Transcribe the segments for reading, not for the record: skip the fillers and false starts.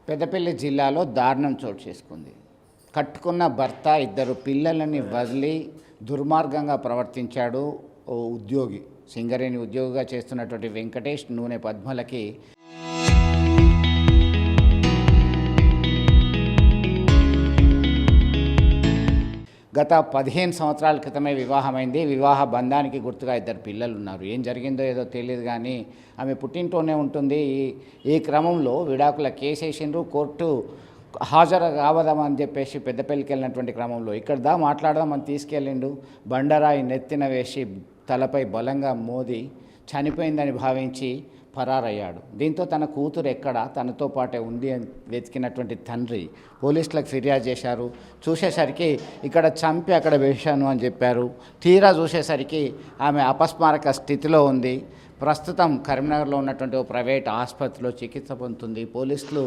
పెద్దపల్లి జిల్లాలో దారుణం చోటు చేసుకుంది. కట్టుకున్న భర్త ఇద్దరు పిల్లలని వదిలి దుర్మార్గంగా ప్రవర్తించాడు ఓ ఉద్యోగి. సింగరేణి ఉద్యోగిగా చేస్తున్నటువంటి వెంకటేష్ నూనె పద్మలకి గత 15 సంవత్సరాల క్రితమే వివాహమైంది. వివాహ బంధానికి గుర్తుగా ఇద్దరు పిల్లలు ఉన్నారు. ఏం జరిగిందో ఏదో తెలియదు కానీ ఆమె పుట్టింటోనే ఉంటుంది. ఈ క్రమంలో విడాకుల కేసు వేసిండ్రు. కోర్టు హాజరు కావదామని చెప్పేసి పెద్దపల్లికి వెళ్ళినటువంటి క్రమంలో ఇక్కడ మాట్లాడదామని తీసుకెళ్ళిండు. బండరాయి నెత్తిన వేసి తలపై బలంగా మోది చనిపోయిందని భావించి పరారయ్యాడు. దీంతో తన కూతురు ఎక్కడ తనతో పాటే ఉంది అని వెతికినటువంటి తండ్రి పోలీసులకు ఫిర్యాదు చేశారు. చూసేసరికి ఇక్కడ చంపి అక్కడ వేశాను అని చెప్పారు. తీరా చూసేసరికి ఆమె అపస్మారక స్థితిలో ఉంది. ప్రస్తుతం కరీంనగర్లో ఉన్నటువంటి ఓ ప్రైవేట్ ఆసుపత్రిలో చికిత్స పొందుతుంది. పోలీసులు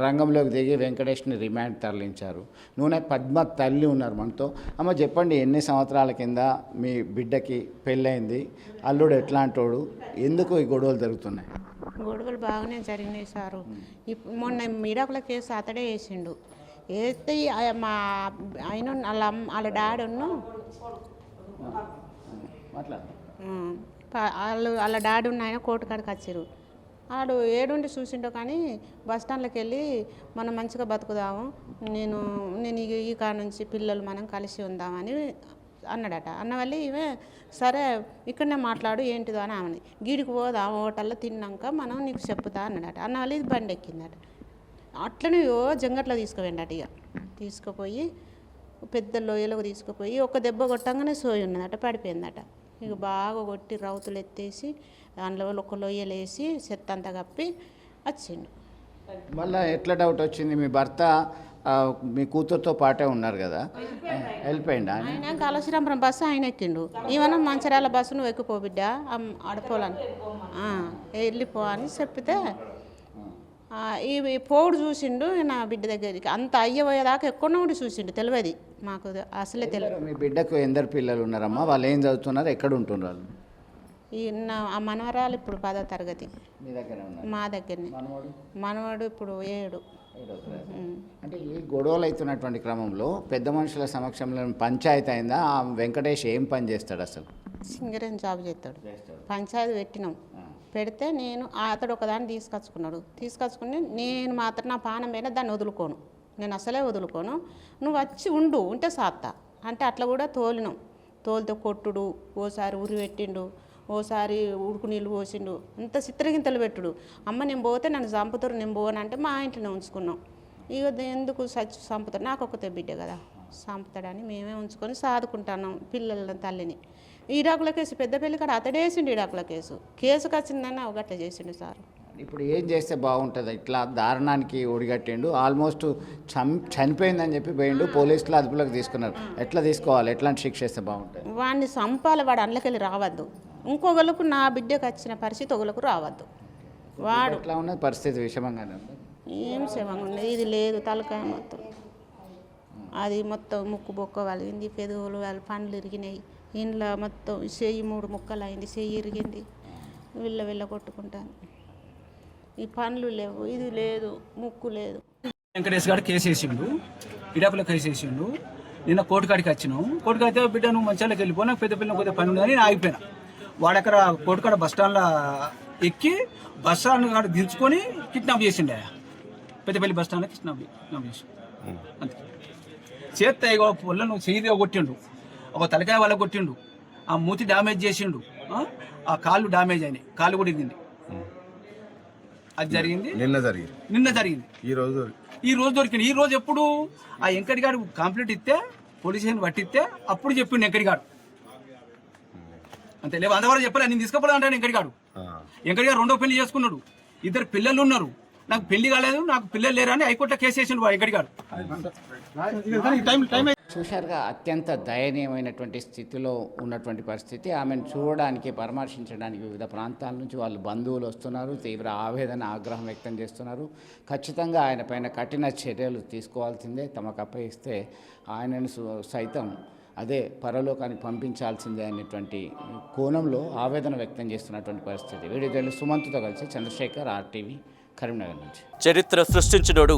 రంగంలోకి దిగి వెంకటేష్ని రిమాండ్ తరలించారు. నూనె పద్మ తల్లి ఉన్నారు మనతో. అమ్మ చెప్పండి, ఎన్ని సంవత్సరాల కింద మీ బిడ్డకి పెళ్ళైంది? అల్లుడు ఎట్లాంటోడు? ఎందుకు ఈ గొడవలు జరుగుతున్నాయి? గొడవలు బాగానే జరిగినాయి సారు. మొన్న మిడాకుల కేసు అతడే వేసిండు. వేస్తే మా ఆయన వాళ్ళ డాడీను వాళ్ళ డాడీ ఉన్న ఆయన కోర్టు కాడికి వచ్చారు. వాడు ఏడుండి చూసిండో కానీ బస్ స్టాండ్లోకి వెళ్ళి మనం మంచిగా బతుకుదాము, నేను ఈ కాడ నుంచి పిల్లలు మనం కలిసి ఉందామని అన్నాడట. అన్న వల్ల ఇవే సరే ఇక్కడనే మాట్లాడు ఏంటిదో అని ఆమెని గీడికి పోదాం హోటల్లో తిన్నాక మనం నీకు చెప్పుతా అన్నాడట. అన్న వల్ల ఇది బండి ఎక్కిందట. అట్లనే జంగట్లో తీసుకుపోయిండట. ఇక తీసుకుపోయి పెద్ద లోయలకు తీసుకుపోయి ఒక దెబ్బ కొట్టంగానే సోయి ఉన్నదట, పడిపోయిందట. ఇక బాగా కొట్టి రౌతులు ఎత్తేసి దానిలో ఒక లొయ్యలు వేసి చెత్త అంతా కప్పి వచ్చిండు. మళ్ళీ ఎట్లా డౌట్ వచ్చింది? మీ భర్త మీ కూతురుతో పాటే ఉన్నారు కదా, వెళ్ళిపోయిండా? ఆయన కాళేశ్వరం బస్సు ఆయన ఎక్కిండు. ఈవెన మంచిర్యాల బస్సు నువ్వు ఎక్కిపో బిడ్డ ఆడపోలని వెళ్ళిపో అని చెప్తే ఈ పోడు చూసిండు. నా బిడ్డ దగ్గరికి అంత అయ్యపోయేదాకా ఎక్కడో ఉండి చూసిండు. తెలియదు మాకు, అసలే తెలియదు. మీ బిడ్డకు ఎందరు పిల్లలు ఉన్నారమ్మా? వాళ్ళు ఏం చదువుతున్నారు? ఎక్కడ ఉంటున్నారు? ఆ మనవరాలు ఇప్పుడు 10వ తరగతి మీ దగ్గర, మా దగ్గరనే. మనవాడు ఇప్పుడు 7. అంటే ఈ గొడవలు అవుతున్నటువంటి క్రమంలో పెద్ద మనుషుల సమక్షంలో పంచాయతీ అయిందా? ఆ వెంకటేష్ ఏం పని చేస్తాడు అసలు? సింగరేణి జాబ్ చేస్తాడు. పంచాయతీ పెట్టినాం. పెడితే నేను అతడు ఒకదాన్ని తీసుకొచ్చుకుని నేను మాత్రం నా పానం పైన దాన్ని వదులుకోను, నేను అసలే వదులుకోను, నువ్వు వచ్చి ఉంటే సాత్తా అంటే అట్లా కూడా తోలినాం. తోలితే కొట్టుడు, ఓసారి ఉరి పెట్టిండు, ఓసారి ఉడుకు నీళ్ళు పోసిండు, అంత చిత్రగింతలు పెట్టుడు. అమ్మ నేను పోతే నన్ను చంపుతారు, నేను పోనంటే మా ఇంట్లోనే ఉంచుకున్నాం. ఇక ఎందుకు చంపుతారు, నాకు ఒక్కతే బిడ్డ కదా, చంపుతాడని మేమే ఉంచుకొని సాదుకుంటున్నాం పిల్లల తల్లిని. ఈడాకుల కేసు పెద్దపల్లి కాడ అతడేసిండు. ఈడాకుల కేసుకు వచ్చిందని అవగట్ల చేసిండు సార్. ఇప్పుడు ఏం చేస్తే బాగుంటుంది? ఇట్లా దారుణానికి ఒడిగట్టిండు, ఆల్మోస్ట్ చనిపోయిందని చెప్పి పోయిండు, పోలీసులు అదుపులోకి తీసుకున్నారు. ఎట్లా తీసుకోవాలి? ఎట్లాంటి శిక్ష చేస్తే బాగుంటుంది? వాడిని చంపాలి, వాడు అందులోకెళ్ళి రావద్దు. ఇంకొకళ్ళకు నా బిడ్డకు వచ్చిన పరిస్థితి ఒకళ్ళకు రావద్దు. వాడు ఎట్లా ఉన్నది పరిస్థితి? విషమంగానే ఉంది. ఏం క్షేమంగా ఉండదు. ఇది లేదు తలకాయ మొత్తం, అది మొత్తం ముక్కు బొక్క వలిగింది, పెదవులు వాళ్ళ పండ్లు ఇరిగినాయి, ఇంట్లో మొత్తం చెయ్యి 3 ముక్కలు అయింది, చెయ్యి ఇరిగింది, వెళ్ళ కొట్టుకుంటాను. ఈ పండ్లు లేవు, ఇది లేదు, ముక్కు లేదు. వెంకటేష్ గారు కేసు వేసిండు, ఇడాకుల కేసు వేసిండు. నిన్న కోర్టు కాడికి వచ్చినావు. కోర్టుకు అయితే బిడ్డ నువ్వు మంచిగా వెళ్ళిపో, నాకు పెద్ద పిల్లలు కొద్దిగా పని ఉందని నేను ఆగిపోయినా. వాడక్కడ కోర్టు కాడ బస్ స్టాండ్లో ఎక్కి బస్ స్టాండ్ కాడ దించుకొని కిడ్నాప్ చేసిండు. పెద్దపల్లి బస్ స్టాండ్లో కిడ్నాప్ చేసి అంతే చేస్తే పొల్లను చెయ్యి కొట్టిండు, ఒక తలకాయ వల్ల కొట్టిండు, ఆ మూతి డ్యామేజ్ చేసిండు, ఆ కాళ్ళు డ్యామేజ్ అయినాయి, కాళ్ళు కూడా ఇరిగింది. అది జరిగింది నిన్న జరిగింది. ఈ రోజు దొరికింది. ఈ రోజు ఎప్పుడు ఆ వెంకటిగాడు కంప్లీట్ ఇస్తే పోలీస్ స్టేషన్ పట్టిస్తే అప్పుడు చెప్పిండు వెంకటిగాడు. అంతే, లేవు అంతవరకు చెప్పలే. నేను తీసుకుపోవాలంటాను వెంకటిగాడు. వెంకటిగాడు 2వ పెళ్లి చేసుకున్నాడు, 2 పిల్లలు ఉన్నారు. నాకు పెళ్లి కాలేదు, నాకు పిల్లలు లేరు అని హైకోర్టులో కేసు వేసిండు వెంకటిగాడు. చూశారుగా, అత్యంత దయనీయమైనటువంటి స్థితిలో ఉన్నటువంటి పరిస్థితి. ఆమెను చూడడానికి, పరామర్శించడానికి వివిధ ప్రాంతాల నుంచి వాళ్ళు బంధువులు వస్తున్నారు. తీవ్ర ఆవేదన, ఆగ్రహం వ్యక్తం చేస్తున్నారు. ఖచ్చితంగా ఆయన పైన కఠిన చర్యలు తీసుకోవాల్సిందే. తమకు అప్పగిస్తే ఆయనను సైతం అదే పరలోకానికి పంపించాల్సిందే అనేటువంటి కోణంలో ఆవేదన వ్యక్తం చేస్తున్నటువంటి పరిస్థితి. వీడియో జర్నలిస్ట్ సుమంత్తో కలిసి చంద్రశేఖర్, RTV కరీంనగర్ నుంచి. చరిత్ర సృష్టించినోడు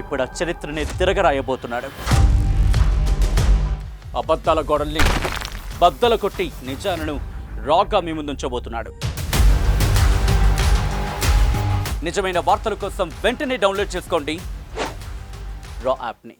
ఇప్పుడు ఆ చరిత్రని తిరగరాయబోతున్నాడు. అబద్ధాల గోడల్ని బద్దలు కొట్టి నిజాలను రాగా మీ ముందుంచబోతున్నాడు. నిజమైన వార్తల కోసం వెంటనే డౌన్లోడ్ చేసుకోండి రా యాప్ని.